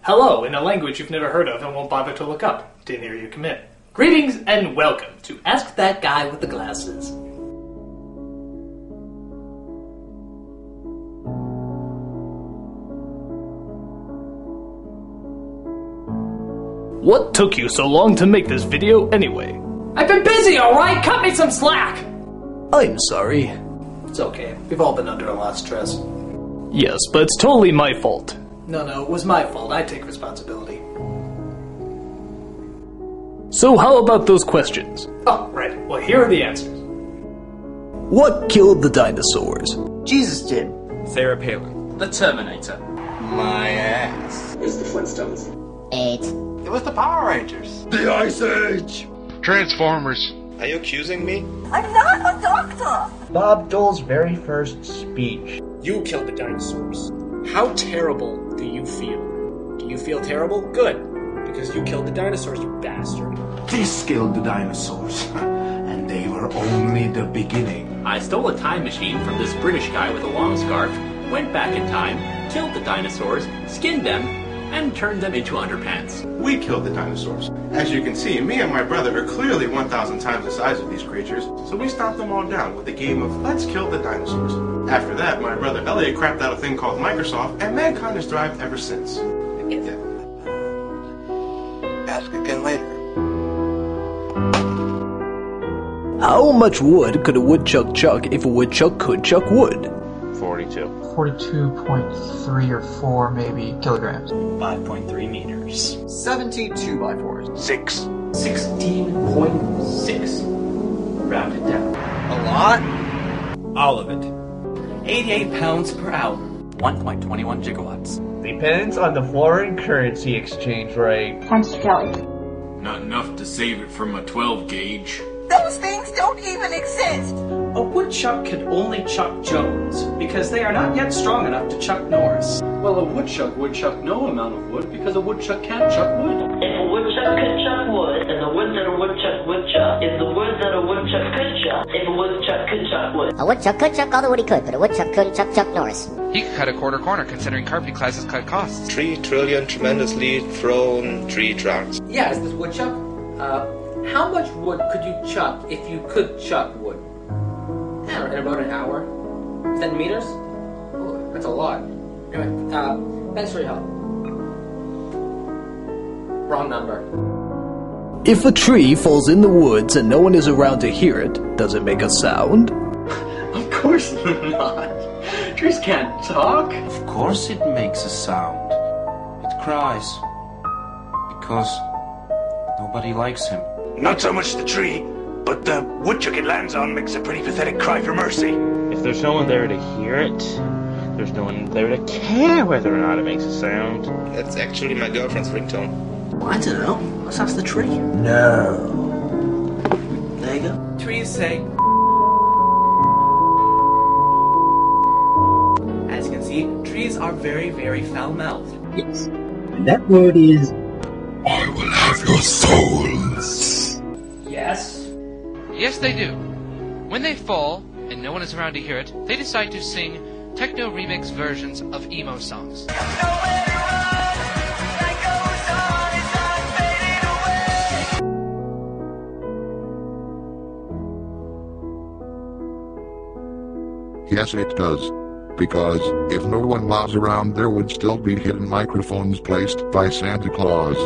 Hello, in a language you've never heard of and won't bother to look up. Didn't hear you commit. Greetings and welcome to Ask That Guy with the Glasses. What took you so long to make this video anyway? I've been busy, alright? Cut me some slack! I'm sorry. It's okay. We've all been under a lot of stress. Yes, but it's totally my fault. No, it was my fault. I take responsibility. So how about those questions? Oh, right. Well, here are the answers. What killed the dinosaurs? Jesus did. Sarah Palin. The Terminator. My ass. It's the Flintstones. 8. It was the Power Rangers. The Ice Age. Transformers. Are you accusing me? I'm not a doctor! Bob Dole's very first speech. You killed the dinosaurs. How terrible do you feel? Do you feel terrible? Good. Because you killed the dinosaurs, you bastard. This killed the dinosaurs. And they were only the beginning. I stole a time machine from this British guy with a long scarf, went back in time, killed the dinosaurs, skinned them, and turned them into underpants. We killed the dinosaurs. As you can see, me and my brother are clearly 1,000 times the size of these creatures, so we stomped them all down with the game of Let's Kill the Dinosaurs. After that, my brother Elliot crapped out a thing called Microsoft, and mankind has thrived ever since. Ask again later. How much wood could a woodchuck chuck if a woodchuck could chuck wood? 42. 42.3 or 4 maybe kilograms. 5.3 meters. 72 by 4s. 6. 16.6. Rounded down. A lot? All of it. 88 pounds per hour. 1.21 gigawatts. Depends on the foreign currency exchange rate. Hamster Kelly. Not enough to save it from a 12 gauge. Those things don't even exist! A woodchuck can only chuck Jones, because they are not yet strong enough to chuck Norris. Well, a woodchuck would chuck no amount of wood because a woodchuck can't chuck wood. If a woodchuck could chuck wood, then the wood that a woodchuck would chuck is the wood that a woodchuck could chuck if a woodchuck could chuck wood. A woodchuck could chuck all the wood he could, but a woodchuck couldn't chuck Chuck Norris. He could cut a quarter corner considering carpet classes cut costs. 3 trillion tremendously thrown tree trunks. Yeah, is this woodchuck? How much wood could you chuck if you could chuck wood? I don't know, in about an hour? 10 meters? Oh, that's a lot. Anyway, thanks for your help. Wrong number. If a tree falls in the woods and no one is around to hear it, does it make a sound? Of course not. Trees can't talk. Of course it makes a sound. It cries. Because nobody likes him. Not so much the tree, but the woodchuck it lands on makes a pretty pathetic cry for mercy. If there's no one there to hear it, there's no one there to care whether or not it makes a sound. That's actually my girlfriend's ringtone. I don't know. Let's ask the tree. No. There you go. Trees say... As you can see, trees are very, very foul-mouthed. Yes. And that word is... I will have your souls. Yes? Yes, they do. When they fall, and no one is around to hear it, they decide to sing techno remix versions of emo songs. Yes, it does. Because if no one was around, there would still be hidden microphones placed by Santa Claus.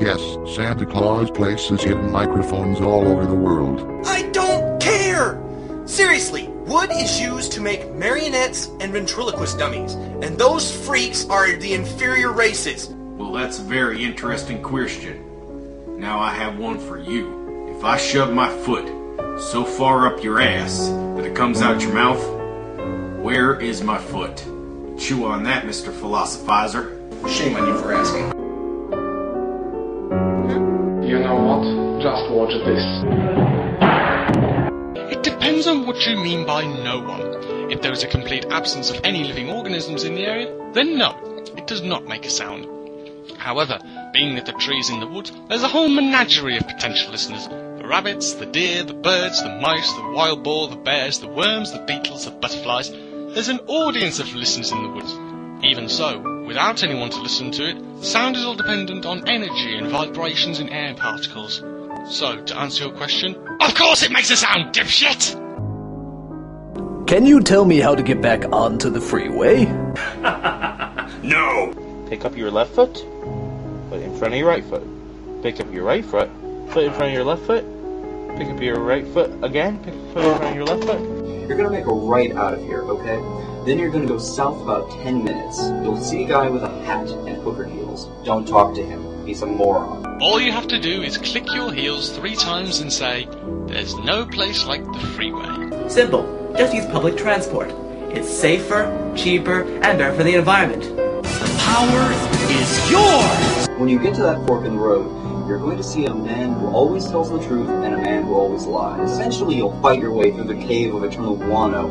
Yes, Santa Claus places hidden microphones all over the world. I don't care! Seriously, wood is used to make marionettes and ventriloquist dummies, and those freaks are the inferior races. Well, that's a very interesting question. Now I have one for you. If I shove my foot so far up your ass that it comes out your mouth, where is my foot? Chew on that, Mr. Philosophizer. Shame on you for asking. You know what? Just watch this. It depends on what you mean by no one. If there is a complete absence of any living organisms in the area, then no, it does not make a sound. However, being that the trees in the woods, there's a whole menagerie of potential listeners. The rabbits, the deer, the birds, the mice, the wild boar, the bears, the worms, the beetles, the butterflies. There's an audience of listeners in the woods. Even so, Without anyone to listen to it, sound is all dependent on energy and vibrations in air particles. So, to answer your question, of course it makes a sound, dipshit! Can you tell me how to get back onto the freeway? No! Pick up your left foot, put it in front of your right foot. Pick up your right foot, put it in front of your left foot. Pick up your right foot again, put it in front of your left foot. You're gonna make a right out of here, okay? Then you're gonna go south about 10 minutes. You'll see a guy with a hat and hooker heels. Don't talk to him. He's a moron. All you have to do is click your heels 3 times and say, "There's no place like the freeway." Simple. Just use public transport. It's safer, cheaper, and better for the environment. The power is yours! When you get to that fork in the road, you're going to see a man who always tells the truth and a man who always lies. Eventually you'll fight your way through the cave of eternal guano.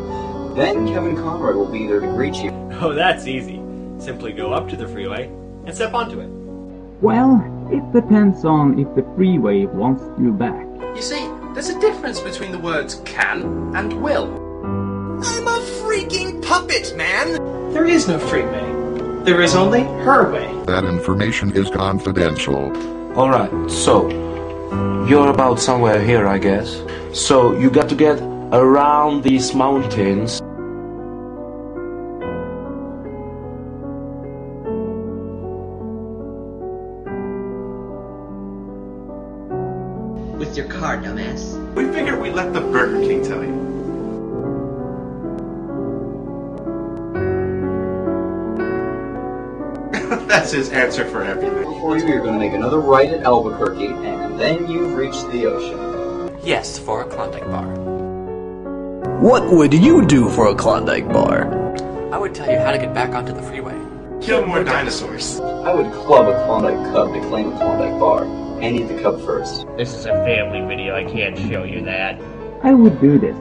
Then Kevin Conroy will be there to greet you. Oh, that's easy. Simply go up to the freeway and step onto it. Well, it depends on if the freeway wants you back. You see, there's a difference between the words can and will. I'm a freaking puppet, man! There is no freeway. There is only her way. That information is confidential. Alright, so, you're about somewhere here, I guess. So, you got to get around these mountains. With your car, dumbass. We figured we'd let the Burger King tell you. That's his answer for everything. Before you, you're going to make another right at Albuquerque, and then you've reached the ocean. Yes, for a Klondike bar. What would you do for a Klondike bar? I would tell you how to get back onto the freeway. Kill more dinosaurs. I would club a Klondike cub to claim a Klondike bar. And eat the cub first. This is a family video, I can't show you that. I would do this.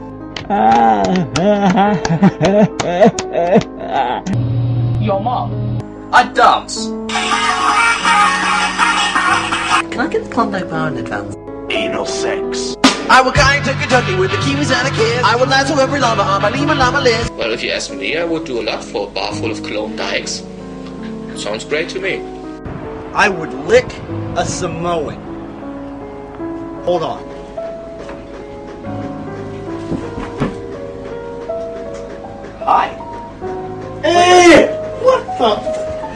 Your mom. I dance. Can I get the Klondike bar in advance? Anal sex. I will going to Kentucky with the Kiwis and a kiss. I will lasso every llama on my Lima Llama list. Well, if you ask me, I would do a lot for a bar full of Klondikes. Sounds great to me. I would lick a Samoan. Hold on. Hi. Hey! What the?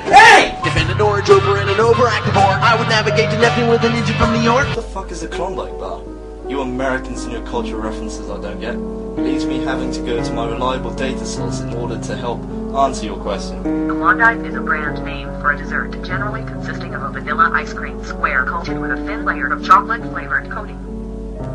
Hey! Defendant orange over and an overactive orc. I would navigate to Neptune with a ninja from New York. What the fuck is a Klondike bar? You Americans and your culture references I don't get. Leaves me having to go to my reliable data source in order to help answer your question. Klondike is a brand name for a dessert, generally consisting of a vanilla ice cream square coated with a thin layer of chocolate-flavored coating.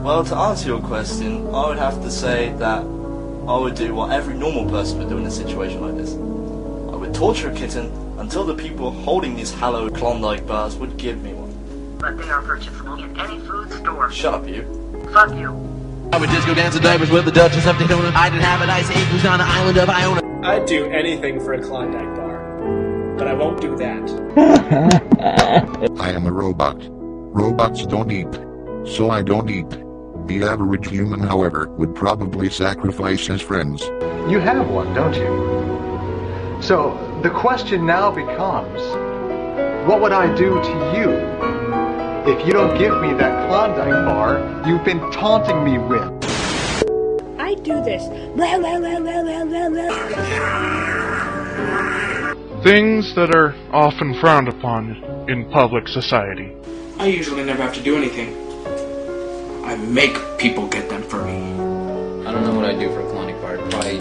Well, to answer your question, I would have to say that I would do what every normal person would do in a situation like this. I would torture a kitten until the people holding these hallowed Klondike bars would give me one. But they are purchasable in any food store. Shut up, you. Fuck you. I would disco dance in diapers with the Duchess of Daytona. I did have an ice igloo on the island of Iona. I'd do anything for a Klondike bar, but I won't do that. I am a robot. Robots don't eat. So I don't eat. The average human, however, would probably sacrifice his friends. You have one, don't you? So, the question now becomes, what would I do to you if you don't give me that Klondike bar you've been taunting me with? I do this. Blah, blah, blah, blah, blah, blah, blah. Things that are often frowned upon in public society. I usually never have to do anything. I make people get them for me. I don't know what I'd do for a Klondike bar. Probably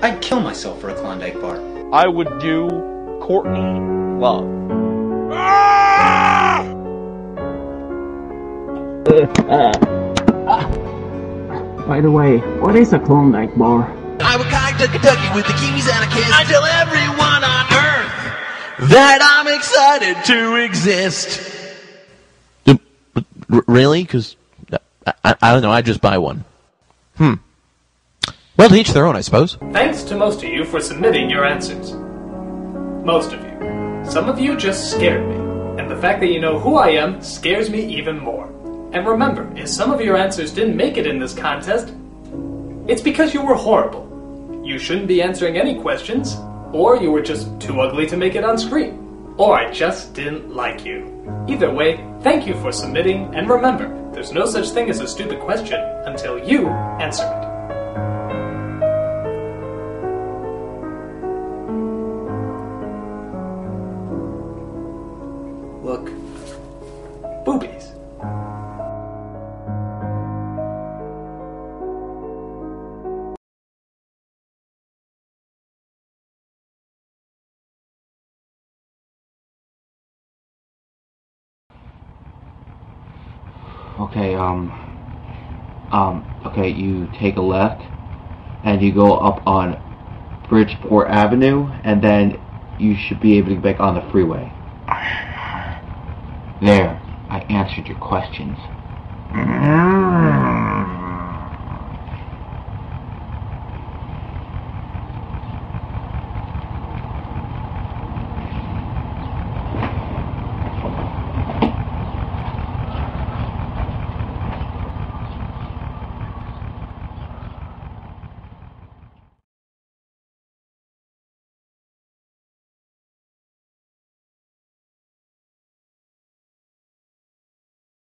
I'd kill myself for a Klondike bar. I would do Courtney Love. By the way, what is a Klondike bar? I would kite to Kentucky with the Kiwis and a kiss. I tell everyone on earth that I'm excited to exist. Really? Because I don't know. I'd just buy one. Well, to each their own, I suppose. Thanks to most of you for submitting your answers. Most of you. Some of you just scared me, and the fact that you know who I am scares me even more. And remember, if some of your answers didn't make it in this contest, it's because you were horrible. you shouldn't be answering any questions, or you were just too ugly to make it on screen, or I just didn't like you. Either way, thank you for submitting, and remember, there's no such thing as a stupid question until you answer it. Look. Boobies. Okay, you take a left, and you go up on Bridgeport Avenue, and then you should be able to get back on the freeway. There, I answered your questions.